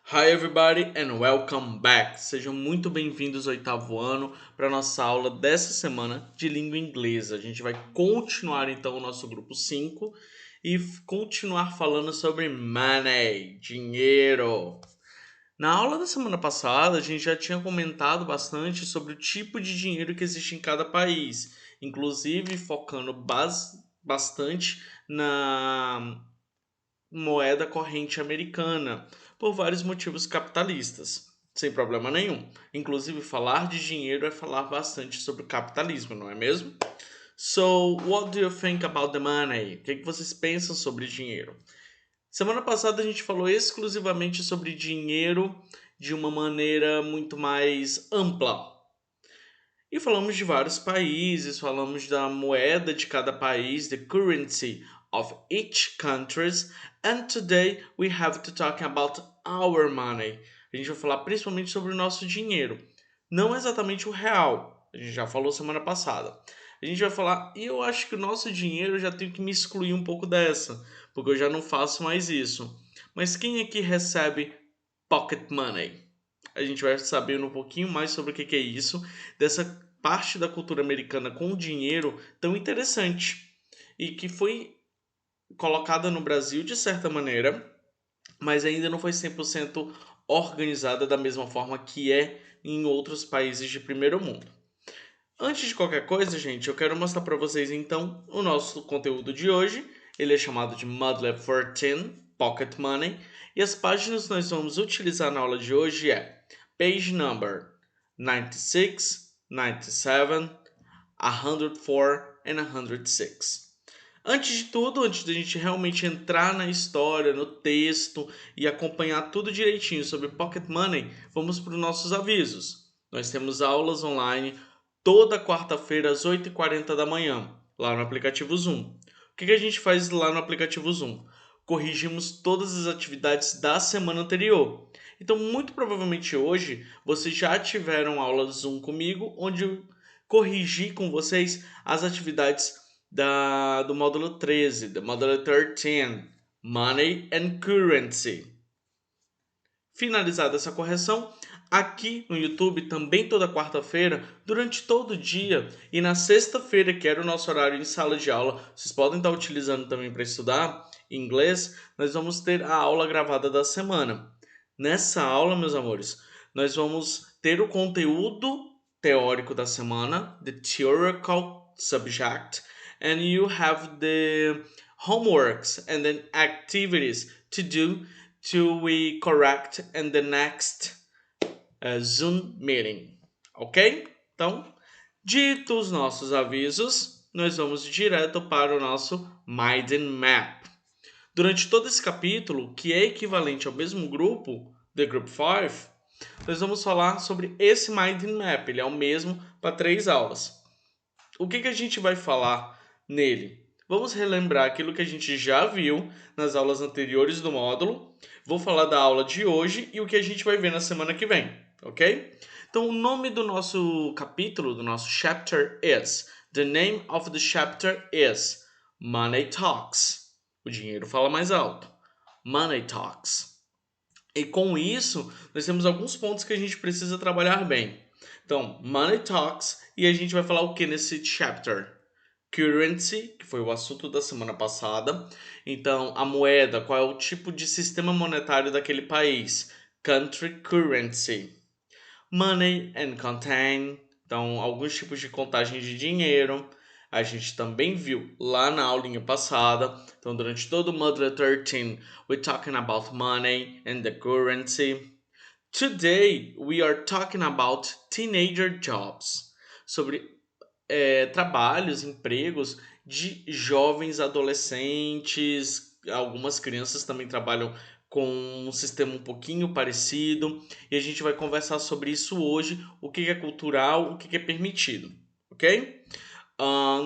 Hi everybody and welcome back. Sejam muito bem-vindos ao oitavo ano para nossa aula dessa semana de língua inglesa. A gente vai continuar então o nosso grupo 5 e continuar falando sobre money, dinheiro. Na aula da semana passada, a gente já tinha comentado bastante sobre o tipo de dinheiro que existe em cada país, inclusive focando bastante na moeda corrente americana, por vários motivos capitalistas, sem problema nenhum. Inclusive, falar de dinheiro é falar bastante sobre o capitalismo, não é mesmo? So, what do you think about the money? O que vocês pensam sobre dinheiro? Semana passada a gente falou exclusivamente sobre dinheiro de uma maneira muito mais ampla. E falamos de vários países, falamos da moeda de cada país, the currency of each countries, and today we have to talk about our money. A gente vai falar principalmente sobre o nosso dinheiro, não exatamente o real. A gente já falou semana passada. A gente vai falar, e eu acho que o nosso dinheiro eu já tenho que me excluir um pouco dessa, porque eu já não faço mais isso. Mas quem aqui recebe pocket money? A gente vai saber um pouquinho mais sobre o que é isso, dessa parte da cultura americana com o dinheiro tão interessante e que foi colocada no Brasil de certa maneira, mas ainda não foi 100% organizada da mesma forma que é em outros países de primeiro mundo. Antes de qualquer coisa, gente, eu quero mostrar para vocês então o nosso conteúdo de hoje. Ele é chamado de Model 14 Pocket Money e as páginas que nós vamos utilizar na aula de hoje é page number 96, 97, 104 e 106. Antes de tudo, antes da gente realmente entrar na história, no texto e acompanhar tudo direitinho sobre Pocket Money, vamos para os nossos avisos. Nós temos aulas online toda quarta-feira às 8h40 da manhã, lá no aplicativo Zoom. O que a gente faz lá no aplicativo Zoom? Corrigimos todas as atividades da semana anterior. Então, muito provavelmente hoje, vocês já tiveram aula Zoom comigo, onde eu corrigi com vocês as atividades do módulo 13, do módulo 13, Money and Currency. Finalizada essa correção, aqui no YouTube, também toda quarta-feira, durante todo o dia, e na sexta-feira, que era o nosso horário em sala de aula, vocês podem estar utilizando também para estudar inglês, nós vamos ter a aula gravada da semana. Nessa aula, meus amores, nós vamos ter o conteúdo teórico da semana, the theoretical subject, and you have the homeworks and then activities to do to we correct in the next Zoom meeting, ok? Então, dito os nossos avisos, nós vamos direto para o nosso Mind Map. Durante todo esse capítulo, que é equivalente ao mesmo grupo, The Group 5, nós vamos falar sobre esse Mind Map. Ele é o mesmo para 3 aulas. O que a gente vai falar nele? Vamos relembrar aquilo que a gente já viu nas aulas anteriores do módulo. Vou falar da aula de hoje e o que a gente vai ver na semana que vem, ok? Então, o nome do nosso capítulo, do nosso chapter is... The name of the chapter is Money Talks. O dinheiro fala mais alto. Money Talks. E com isso, nós temos alguns pontos que a gente precisa trabalhar bem. Então, Money Talks, e a gente vai falar o que nesse chapter? Currency, que foi o assunto da semana passada. Então, a moeda, qual é o tipo de sistema monetário daquele país? Country currency. Money and contain, então alguns tipos de contagem de dinheiro. A gente também viu lá na aulinha passada. Então, durante todo o Module 13, we're talking about money and the currency. Today, we are talking about teenager jobs, sobre trabalhos, empregos de jovens adolescentes. Algumas crianças também trabalham com um sistema um pouquinho parecido. E a gente vai conversar sobre isso hoje, o que é cultural, o que é permitido, ok?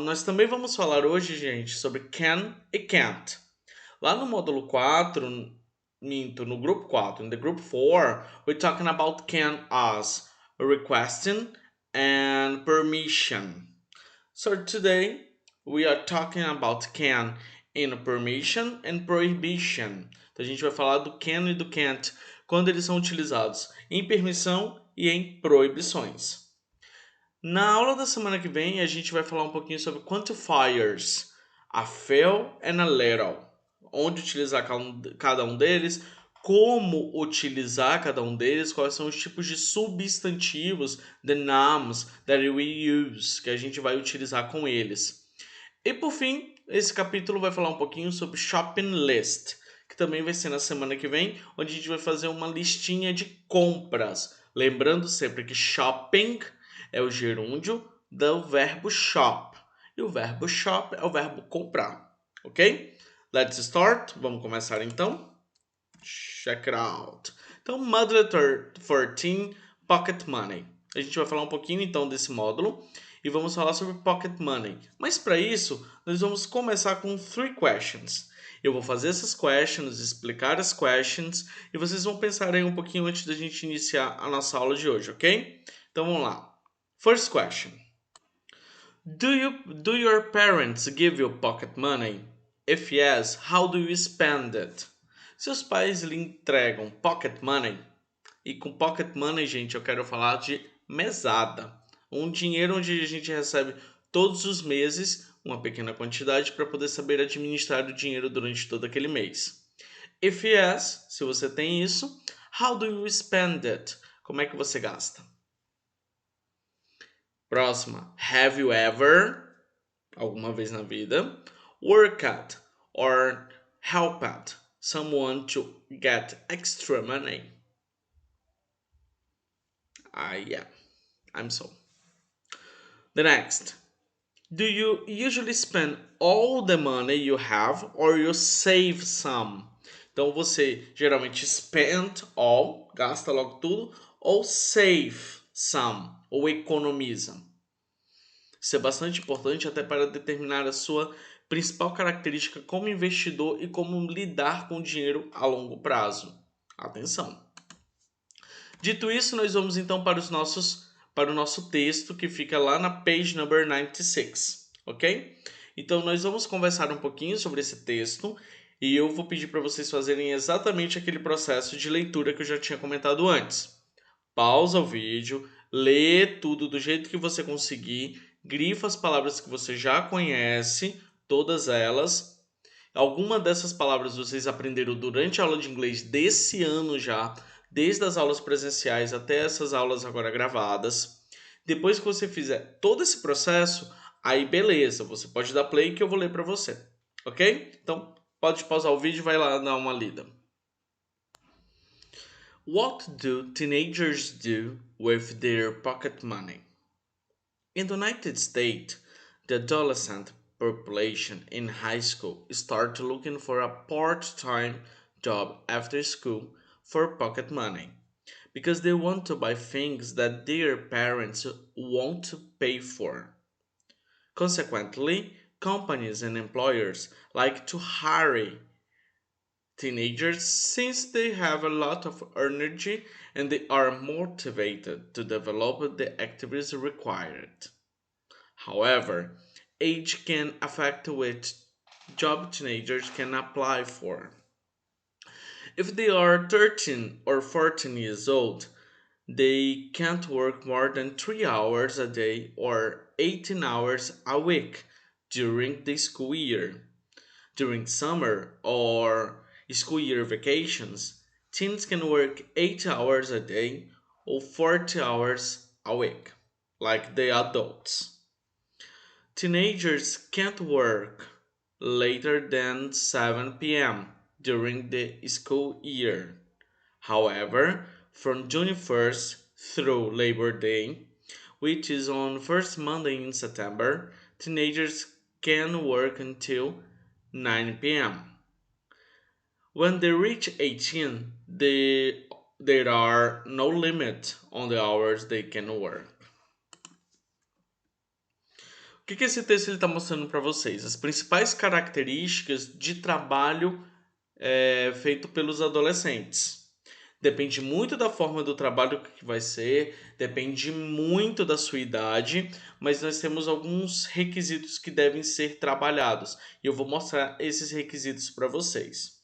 Nós também vamos falar hoje, gente, sobre can e can't. Lá no módulo 4, minto, no grupo 4, in the group 4, we're talking about can as requesting and permission. So today we are talking about can in permission and prohibition. Então a gente vai falar do can e do can't quando eles são utilizados em permissão e em proibições. Na aula da semana que vem, a gente vai falar um pouquinho sobre quantifiers, a fail and a little, onde utilizar cada um deles, como utilizar cada um deles, quais são os tipos de substantivos, the nouns that we use, que a gente vai utilizar com eles. E por fim, esse capítulo vai falar um pouquinho sobre shopping list, que também vai ser na semana que vem, onde a gente vai fazer uma listinha de compras. Lembrando sempre que shopping é o gerúndio do verbo shop. E o verbo shop é o verbo comprar. Ok? Let's start. Vamos começar então. Check it out. Então, Module 14, Pocket Money. A gente vai falar um pouquinho então desse módulo e vamos falar sobre Pocket Money. Mas para isso, nós vamos começar com 3 questions. Eu vou fazer essas questions, explicar as questions e vocês vão pensar aí um pouquinho antes da gente iniciar a nossa aula de hoje, ok? Então vamos lá. First question. Do your parents give you pocket money? If yes, how do you spend it? Seus pais lhe entregam pocket money? E com pocket money, gente, eu quero falar de mesada. Um dinheiro onde a gente recebe todos os meses uma pequena quantidade para poder saber administrar o dinheiro durante todo aquele mês. If yes, se você tem isso, how do you spend it? Como é que você gasta? Próxima. Have you ever, alguma vez na vida, worked or helped someone to get extra money? Yeah, I'm so. The next. Do you usually spend all the money you have or you save some? Então você geralmente spend all, gasta logo tudo, ou save some, ou economiza. Isso é bastante importante até para determinar a sua principal característica como investidor e como lidar com o dinheiro a longo prazo. Atenção! Dito isso, nós vamos então para o nosso texto que fica lá na page number 96, ok? Então nós vamos conversar um pouquinho sobre esse texto e eu vou pedir para vocês fazerem exatamente aquele processo de leitura que eu já tinha comentado antes. Pausa o vídeo, lê tudo do jeito que você conseguir, grifa as palavras que você já conhece, todas elas. Alguma dessas palavras vocês aprenderam durante a aula de inglês desse ano já, desde as aulas presenciais até essas aulas agora gravadas. Depois que você fizer todo esse processo, aí beleza, você pode dar play que eu vou ler para você, ok? Então pode pausar o vídeo e vai lá dar uma lida. What do teenagers do with their pocket money? In the United States, the adolescent population in high school start looking for a part-time job after school for pocket money because they want to buy things that their parents won't pay for. Consequently, companies and employers like to hire teenagers since they have a lot of energy and they are motivated to develop the activities required. However, age can affect which job teenagers can apply for. If they are 13 or 14 years old, they can't work more than 3 hours a day or 18 hours a week during the school year. During summer or school year vacations, teens can work 8 hours a day or 40 hours a week, like the adults. Teenagers can't work later than 7 p.m. during the school year. However, from June 1st through Labor Day, which is on first Monday in September, teenagers can work until 9 p.m. When they reach 18, there are no limit on the hours they can work. O que esse texto está mostrando para vocês? As principais características de trabalho feito pelos adolescentes. Depende muito da forma do trabalho que vai ser, depende muito da sua idade, mas nós temos alguns requisitos que devem ser trabalhados e eu vou mostrar esses requisitos para vocês.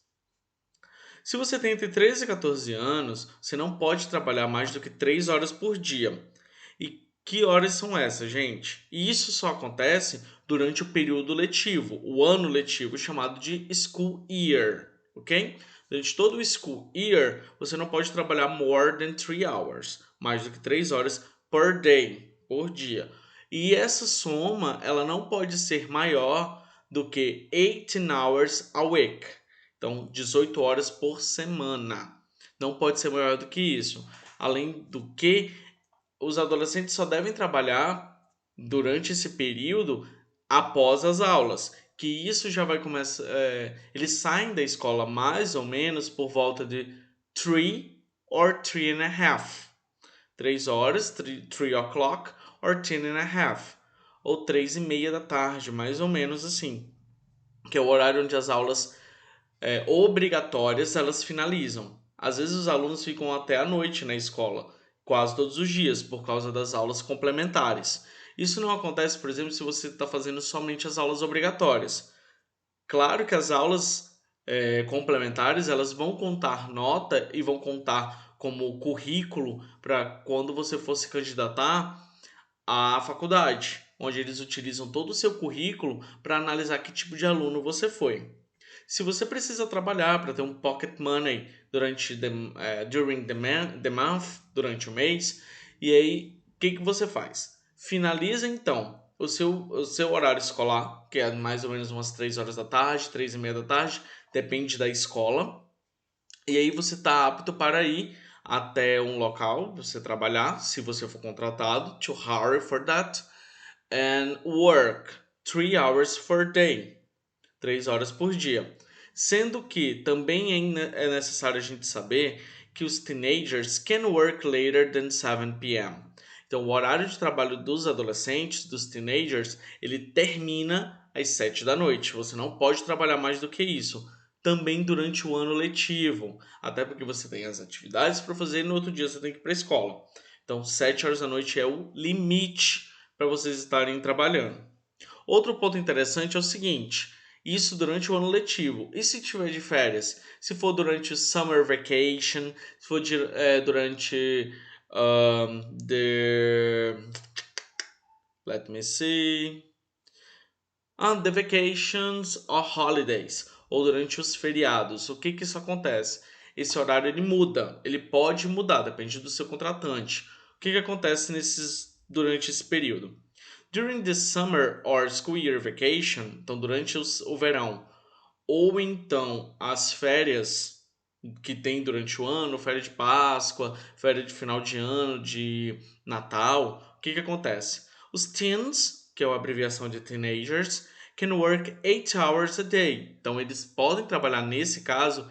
Se você tem entre 13 e 14 anos, você não pode trabalhar mais do que 3 horas por dia. E que horas são essas, gente? E isso só acontece durante o período letivo, o ano letivo chamado de school year, ok? Durante todo o school year, você não pode trabalhar more than 3 hours, mais do que 3 horas per day, por dia. E essa soma, ela não pode ser maior do que 18 hours a week. Então, 18 horas por semana. Não pode ser maior do que isso. Além do que, os adolescentes só devem trabalhar durante esse período após as aulas. Que isso já vai começar. Eles saem da escola mais ou menos por volta de 3 or 3 and a half. 3 horas, 3 o'clock, or 10 and a half. Ou 3 e meia da tarde, mais ou menos assim. Que é o horário onde as aulas obrigatórias elas finalizam. Às vezes os alunos ficam até a noite na escola, quase todos os dias, por causa das aulas complementares. Isso não acontece, por exemplo, se você está fazendo somente as aulas obrigatórias. Claro que as aulas complementares elas vão contar nota e vão contar como currículo para quando você for se candidatar à faculdade, onde eles utilizam todo o seu currículo para analisar que tipo de aluno você foi. Se você precisa trabalhar para ter um pocket money during the month, durante o mês, e aí o que você faz? Finaliza então o seu horário escolar, que é mais ou menos umas 3 horas da tarde, 3 e meia da tarde, depende da escola, e aí você está apto para ir até um local, você trabalhar, se você for contratado, to hire for that, and work 3 hours per day. 3 horas por dia. Sendo que também é necessário a gente saber que os teenagers can work later than 7 p.m. Então, o horário de trabalho dos adolescentes, dos teenagers, ele termina às 7 da noite. Você não pode trabalhar mais do que isso. Também durante o ano letivo, até porque você tem as atividades para fazer e no outro dia você tem que ir para a escola. Então, 7 horas da noite é o limite para vocês estarem trabalhando. Outro ponto interessante é o seguinte: isso durante o ano letivo. E se tiver de férias? Se for durante o summer vacation, se for durante the. Let me see. The vacations or holidays. Ou durante os feriados. O que isso acontece? Esse horário ele muda. Ele pode mudar, depende do seu contratante. O que acontece durante esse período? During the summer or school year vacation, então durante o verão, ou então as férias que tem durante o ano, férias de Páscoa, férias de final de ano, de Natal, o que acontece? Os teens, que é a abreviação de teenagers, can work 8 hours a day. Então eles podem trabalhar nesse caso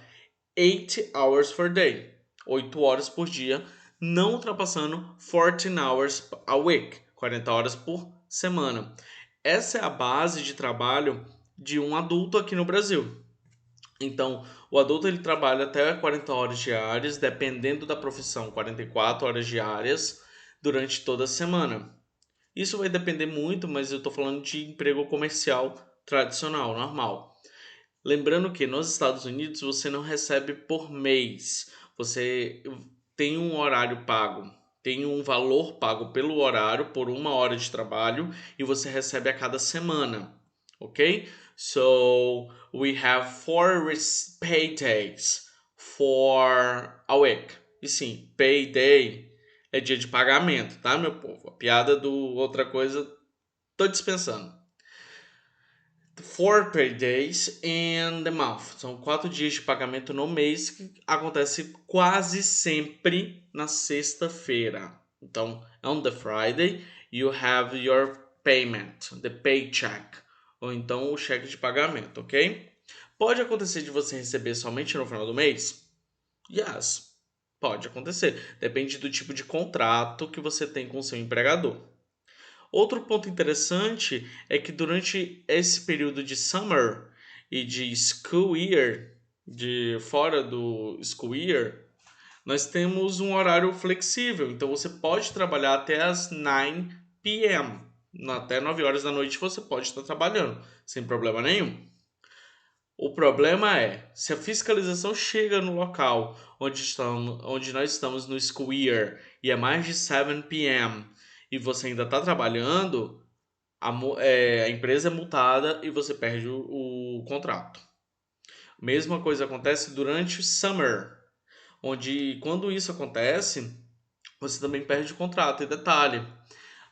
8 hours per day, 8 horas por dia, não ultrapassando 14 hours a week, 40 horas por semana. Essa é a base de trabalho de um adulto aqui no Brasil. Então, o adulto ele trabalha até 40 horas diárias, dependendo da profissão, 44 horas diárias durante toda a semana. Isso vai depender muito, mas eu estou falando de emprego comercial tradicional, normal. Lembrando que nos Estados Unidos você não recebe por mês, você tem um horário pago, tem um valor pago pelo horário, por 1 hora de trabalho, e você recebe a cada semana, ok? So we have 4 paydays for a week. E sim, payday é dia de pagamento, tá, meu povo? A piada do outra coisa, tô dispensando. 4 paydays in the month. São 4 dias de pagamento no mês que acontece quase sempre na sexta-feira. Então, on the Friday, you have your payment, the paycheck. Ou então o cheque de pagamento, ok? Pode acontecer de você receber somente no final do mês? Yes, pode acontecer. Depende do tipo de contrato que você tem com o seu empregador. Outro ponto interessante é que durante esse período de summer e de school year, de fora do school year, nós temos um horário flexível. Então você pode trabalhar até as 9 p.m. Até 9 horas da noite você pode estar trabalhando, sem problema nenhum. O problema é, se a fiscalização chega no local onde nós estamos no school year e é mais de 7 p.m. e você ainda está trabalhando, a empresa é multada e você perde o contrato. Mesma coisa acontece durante o summer, onde quando isso acontece, você também perde o contrato. E detalhe,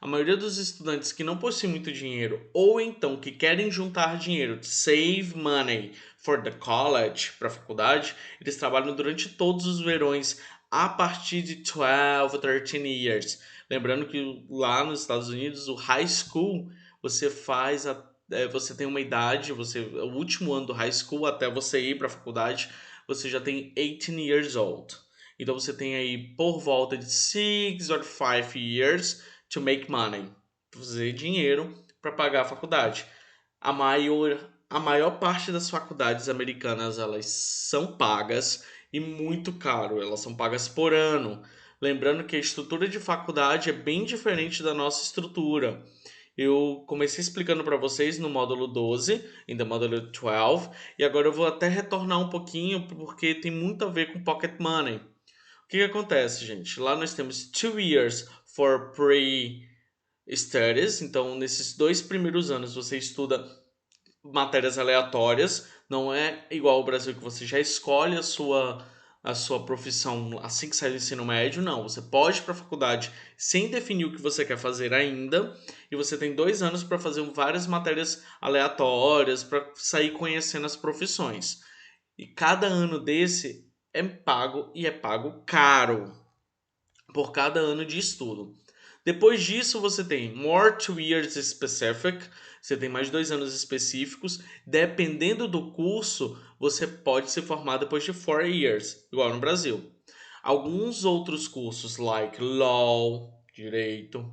a maioria dos estudantes que não possuem muito dinheiro ou então que querem juntar dinheiro, save money for the college, para a faculdade, eles trabalham durante todos os verões a partir de 12, 13 years. Lembrando que lá nos Estados Unidos, o high school, você faz você tem uma idade, o último ano do high school até você ir para a faculdade, você já tem 18 years old. Então você tem aí por volta de 6 or 5 years to make money, fazer dinheiro para pagar a faculdade. A maior parte das faculdades americanas elas são pagas e muito caro, elas são pagas por ano. Lembrando que a estrutura de faculdade é bem diferente da nossa estrutura. Eu comecei explicando para vocês no módulo 12, ainda módulo 12, e agora eu vou até retornar um pouquinho porque tem muito a ver com pocket money. O que acontece, gente? Lá nós temos 2 years for pre-studies, então nesses 2 primeiros anos você estuda matérias aleatórias, não é igual ao Brasil que você já escolhe a sua profissão assim que sai do ensino médio, não. Você pode ir para a faculdade sem definir o que você quer fazer ainda, e você tem 2 anos para fazer várias matérias aleatórias, para sair conhecendo as profissões. E cada ano desse é pago e é pago caro por cada ano de estudo. Depois disso, você tem more 2 years specific, você tem mais 2 anos específicos. Dependendo do curso, você pode se formar depois de 4 years, igual no Brasil. Alguns outros cursos, like law, direito,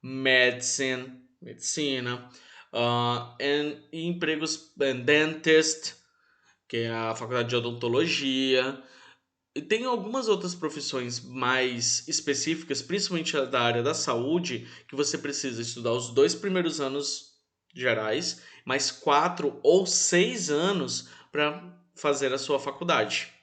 medicina, e empregos, dentist, que é a faculdade de odontologia, e tem algumas outras profissões mais específicas, principalmente da área da saúde, que você precisa estudar os 2 primeiros anos gerais, mais 4 ou 6 anos para fazer a sua faculdade.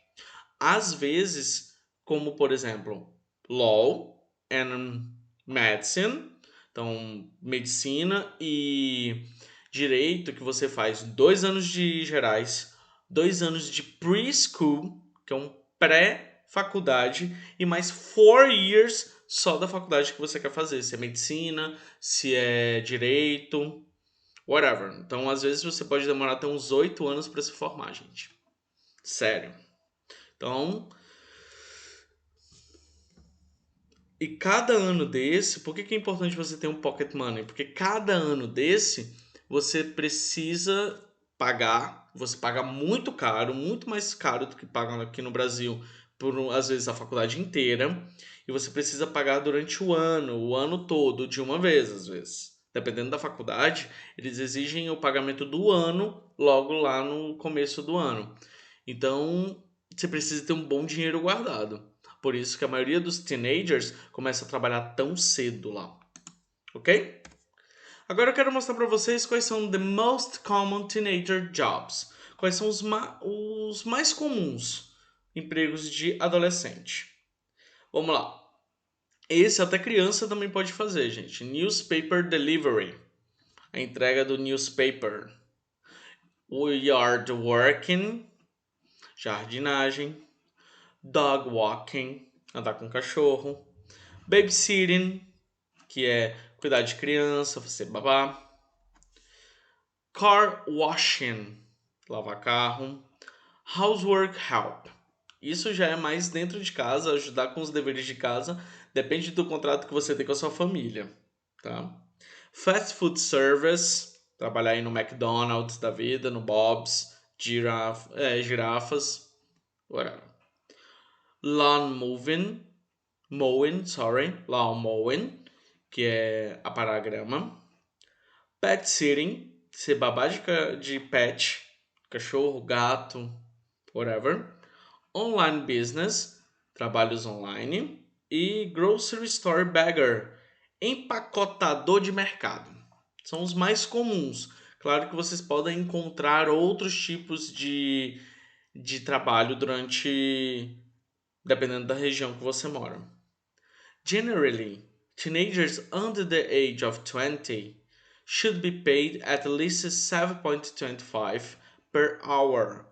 Às vezes, como por exemplo, Law and Medicine, então medicina e direito, que você faz 2 anos de gerais, 2 anos de preschool, que é um pré-faculdade, e mais 4 years só da faculdade que você quer fazer, se é medicina, se é direito, whatever. Então, às vezes você pode demorar até uns 8 anos para se formar, gente. Sério. Então, e cada ano desse, por que é importante você ter um pocket money? Porque cada ano desse você precisa pagar, você paga muito caro, muito mais caro do que pagam aqui no Brasil, por às vezes a faculdade inteira, e você precisa pagar durante o ano todo, de uma vez, às vezes. Dependendo da faculdade, eles exigem o pagamento do ano logo lá no começo do ano. Então, você precisa ter um bom dinheiro guardado. Por isso que a maioria dos teenagers começa a trabalhar tão cedo lá. Ok? Agora eu quero mostrar para vocês quais são the most common teenager jobs. Quais são os mais comuns empregos de adolescente. Vamos lá. Esse até criança também pode fazer, gente. Newspaper delivery. A entrega do newspaper. Yard working. Jardinagem. Dog walking, andar com cachorro, babysitting, que é cuidar de criança, você babá, car washing, lavar carro, housework help. Isso já é mais dentro de casa, ajudar com os deveres de casa, depende do contrato que você tem com a sua família, tá? Fast food service, trabalhar aí no McDonald's da vida, no Bob's, girafas, whatever. Lawn mowing, que é aparar a grama. Pet sitting, ser babá de pet, cachorro, gato, whatever. Online business, trabalhos online. E grocery store bagger, empacotador de mercado. São os mais comuns. Claro que vocês podem encontrar outros tipos de trabalho dependendo da região que você mora. Generally, teenagers under the age of 20 should be paid at least 7.25 per hour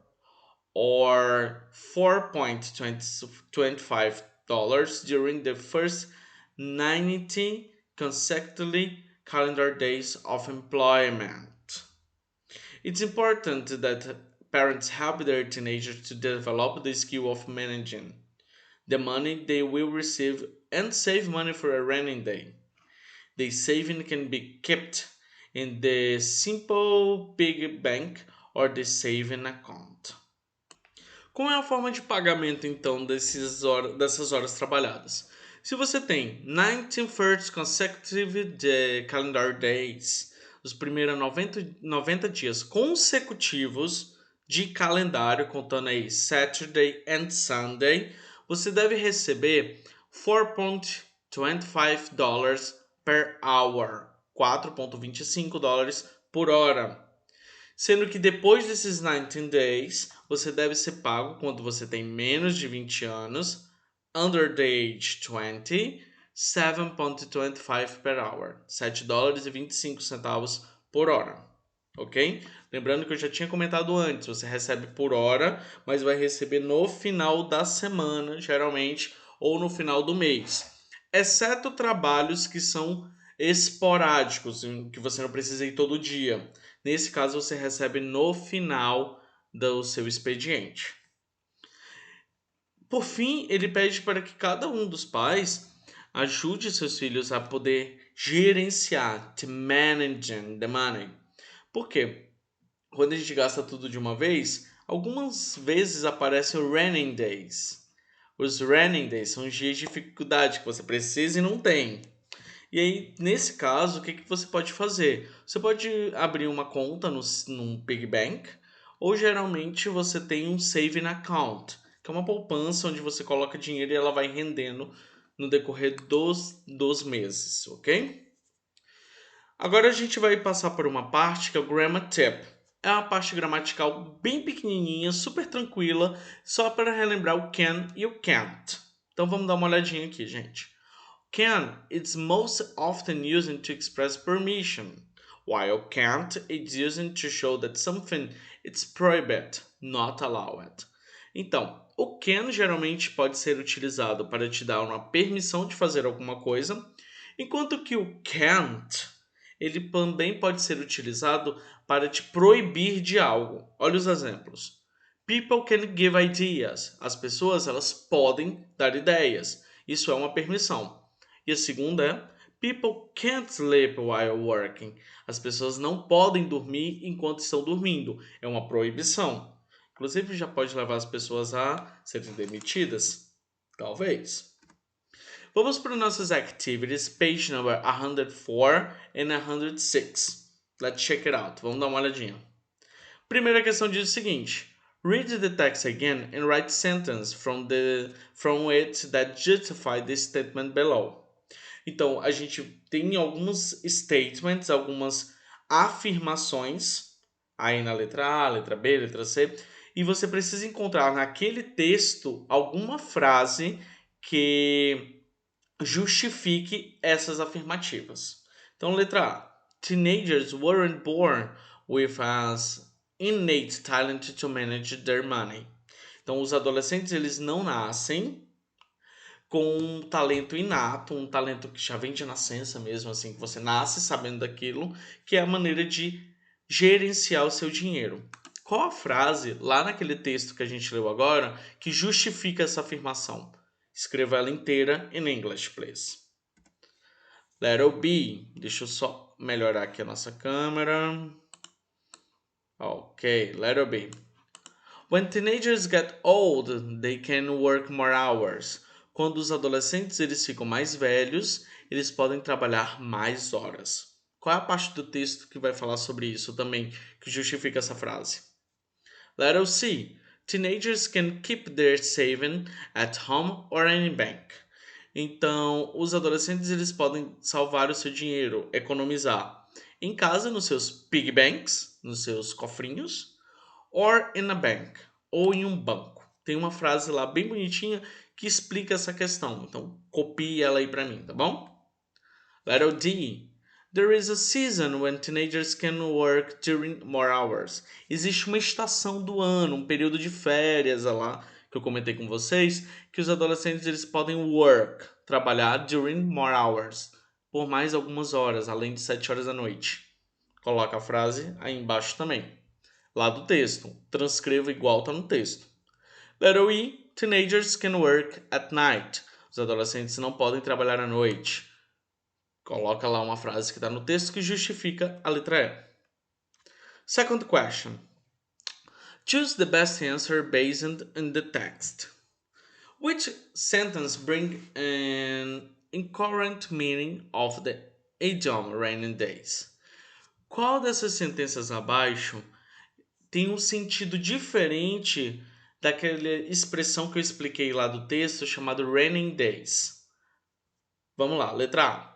or $4.25 during the first 90 consecutive calendar days of employment. It's important that parents help their teenagers to develop the skill of managing the money they will receive and save money for a rainy day. The saving can be kept in the simple piggy bank or the saving account. Qual é a forma de pagamento então dessas horas trabalhadas? Se você tem 19 first consecutive calendar days, os primeiros 90 dias consecutivos de calendário, contando aí Saturday and Sunday, você deve receber $4.25 per hour, $4.25 por hora. Sendo que depois desses 19 days, você deve ser pago quando você tem menos de 20 anos, under the age 20, 7.25 per hour, $7.25 por hora, ok? Lembrando que eu já tinha comentado antes, você recebe por hora, mas vai receber no final da semana, geralmente, ou no final do mês, exceto trabalhos que são esporádicos, em que você não precisa ir todo dia. Nesse caso, você recebe no final do seu expediente. Por fim, ele pede para que cada um dos pais ajude seus filhos a poder gerenciar, to manage the money. Por quê? Quando a gente gasta tudo de uma vez, algumas vezes aparecem os raining days. Os raining days são os dias de dificuldade que você precisa e não tem. E aí, nesse caso, o que você pode fazer? Você pode abrir uma conta num Piggy Bank, ou geralmente você tem um Saving Account, que é uma poupança onde você coloca dinheiro e ela vai rendendo no decorrer dos meses, ok? Agora a gente vai passar por uma parte que é o Grammar Tip. É uma parte gramatical bem pequenininha, super tranquila, só para relembrar o can e o can't. Então vamos dar uma olhadinha aqui, gente. Can is most often used to express permission, while can't is used to show that something is prohibited, not allowed. Então, o can geralmente pode ser utilizado para te dar uma permissão de fazer alguma coisa, enquanto que o can't ele também pode ser utilizado para te proibir de algo. Olha os exemplos. People can give ideas. As pessoas elas podem dar ideias. Isso é uma permissão. E a segunda é People can't sleep while working. As pessoas não podem dormir enquanto estão dormindo. É uma proibição. Inclusive já pode levar as pessoas a serem demitidas. Talvez. Vamos para nossas activities, page number 104 and 106. Let's check it out. Vamos dar uma olhadinha. Primeira questão diz o seguinte: Read the text again and write sentence from it that justify the statement below. Então, a gente tem alguns statements, algumas afirmações, aí na letra A, letra B, letra C, e você precisa encontrar naquele texto alguma frase que justifique essas afirmativas. Então, letra A. Teenagers weren't born with as innate talent to manage their money. Então, os adolescentes eles não nascem com um talento inato, um talento que já vem de nascença mesmo, assim, que você nasce sabendo daquilo, que é a maneira de gerenciar o seu dinheiro. Qual a frase lá naquele texto que a gente leu agora que justifica essa afirmação? Escreva ela inteira in English, please. Letter B. Deixa eu só melhorar aqui a nossa câmera. Ok, letter B. When teenagers get old, they can work more hours. Quando os adolescentes eles ficam mais velhos, eles podem trabalhar mais horas. Qual é a parte do texto que vai falar sobre isso também, que justifica essa frase? Letter C. Teenagers can keep their saving at home or in bank. Então, os adolescentes eles podem salvar o seu dinheiro, economizar Em casa, nos seus piggy banks, nos seus cofrinhos, or in a bank, ou em um banco. Tem uma frase lá bem bonitinha que explica essa questão. Então, copie ela aí para mim, tá bom? Letter D. There is a season when teenagers can work during more hours. Existe uma estação do ano, um período de férias lá, que eu comentei com vocês, que os adolescentes eles podem work, trabalhar during more hours, por mais algumas horas, além de 7 horas da noite. Coloca a frase aí embaixo também. Lá do texto. Transcreva igual tá no texto. Letter E. Teenagers can work at night. Os adolescentes não podem trabalhar à noite. Coloca lá uma frase que está no texto que justifica a letra E. Second question. Choose the best answer based on the text. Which sentence brings an incoherent meaning of the idiom rainy days? Qual dessas sentenças abaixo tem um sentido diferente daquela expressão que eu expliquei lá do texto chamado raining days? Vamos lá, letra A.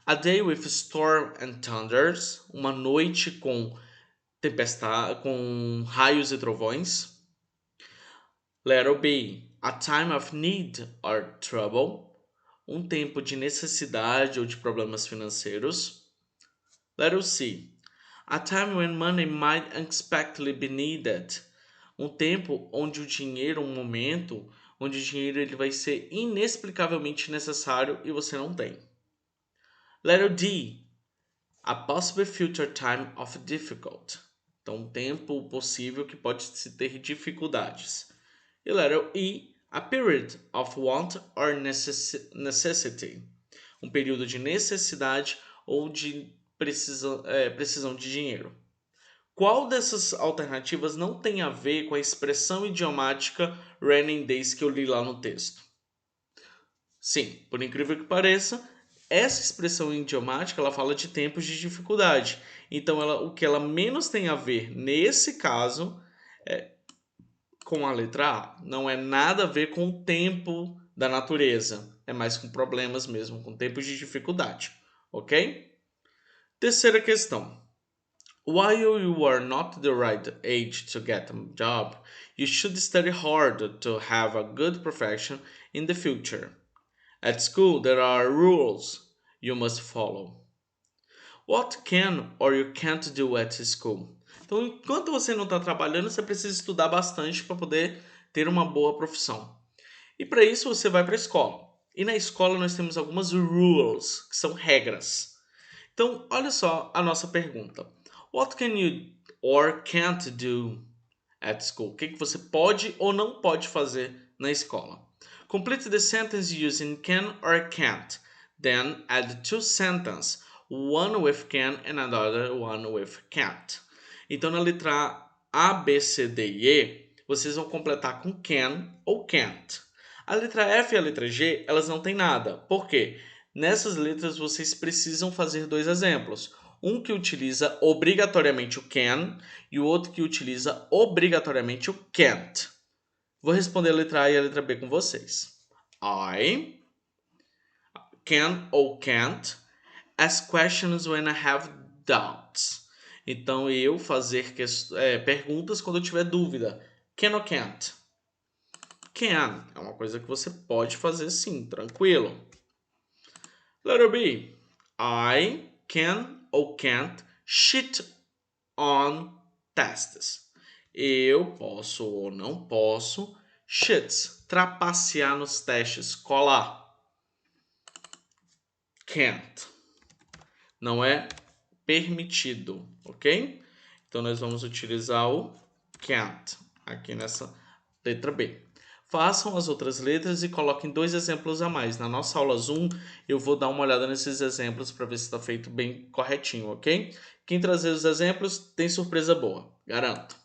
A day with storm and thunders, uma noite com tempestade, com raios e trovões. Letter B, a time of need or trouble, um tempo de necessidade ou de problemas financeiros. Letter C, a time when money might unexpectedly be needed, um tempo onde o dinheiro, um momento onde o dinheiro ele vai ser inexplicavelmente necessário e você não tem. Letter D, a possible future time of difficult. Então, um tempo possível que pode se ter dificuldades. E letter E, a period of want or necessity. Um período de necessidade ou de precisão de dinheiro. Qual dessas alternativas não tem a ver com a expressão idiomática raining days que eu li lá no texto? Sim, por incrível que pareça, essa expressão idiomática ela fala de tempos de dificuldade. Então, o que ela menos tem a ver nesse caso é com a letra A. Não é nada a ver com o tempo da natureza. É mais com problemas mesmo, com tempos de dificuldade. Ok? Terceira questão. While you are not the right age to get a job, you should study hard to have a good profession in the future. At school, there are rules you must follow. What can or you can't do at school? Então, enquanto você não está trabalhando, você precisa estudar bastante para poder ter uma boa profissão. E para isso, você vai para a escola. E na escola, nós temos algumas rules, que são regras. Então, olha só a nossa pergunta. What can you or can't do at school? O que você pode ou não pode fazer na escola? Complete the sentence using can or can't. Then add two sentences, one with can and another one with can't. Então na letra A, B, C, D e E, vocês vão completar com can ou can't. A letra F e a letra G, elas não têm nada. Por quê? Nessas letras vocês precisam fazer dois exemplos. Um que utiliza obrigatoriamente o can e o outro que utiliza obrigatoriamente o can't. Vou responder a letra A e a letra B com vocês. I can ou can't ask questions when I have doubts. Então, eu fazer perguntas quando eu tiver dúvida. Can ou can't? Can é uma coisa que você pode fazer sim, tranquilo. Letter B. I can ou can't cheat on tests. Eu posso ou não posso cheat, trapacear nos testes, colar. Can't. Não é permitido, ok? Então nós vamos utilizar o can't aqui nessa letra B. Façam as outras letras e coloquem dois exemplos a mais. Na nossa aula Zoom, eu vou dar uma olhada nesses exemplos para ver se está feito bem corretinho, ok? Quem trazer os exemplos tem surpresa boa, garanto.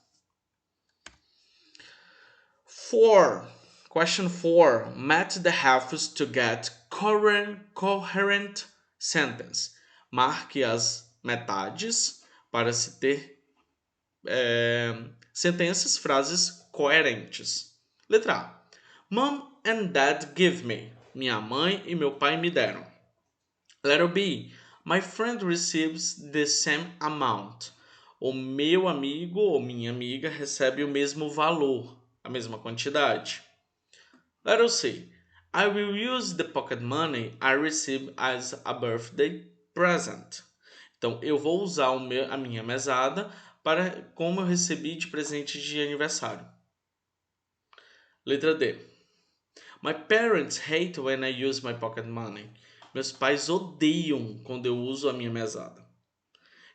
4. Question 4. Match the halves to get coherent sentence. Marque as metades para se ter sentenças, frases coerentes. Letra A. Mom and Dad give me. Minha mãe e meu pai me deram. Letter B. My friend receives the same amount. O meu amigo ou minha amiga recebe o mesmo valor, a mesma quantidade. Letter C. I will use the pocket money I receive as a birthday present. Então, eu vou usar a minha mesada para como eu recebi de presente de aniversário. Letra D. My parents hate when I use my pocket money. Meus pais odeiam quando eu uso a minha mesada.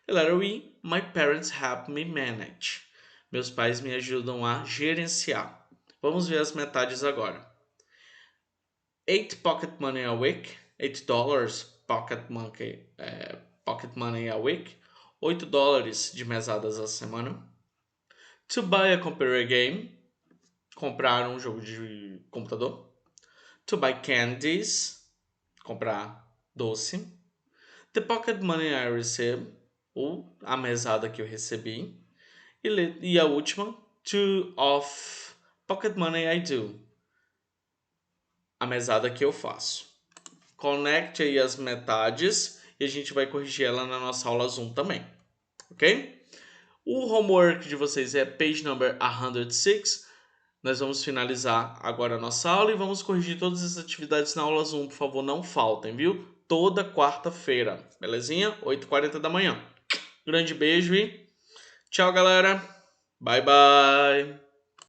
Letter E. My parents help me manage. Meus pais me ajudam a gerenciar. Vamos ver as metades agora. 8 pocket money a week. $8 pocket money a week. $8 de mesadas a semana. To buy a computer game. Comprar um jogo de computador. To buy candies. Comprar doce. The pocket money I receive. Ou a mesada que eu recebi. E a última. To of pocket money I do. A mesada que eu faço. Conecte aí as metades e a gente vai corrigir ela na nossa aula Zoom também, ok? O homework de vocês é page number 106. Nós vamos finalizar agora a nossa aula e vamos corrigir todas as atividades na aula Zoom. Por favor, não faltem, viu? Toda quarta-feira, belezinha? 8h40 da manhã. Grande beijo e tchau, galera. Bye, bye.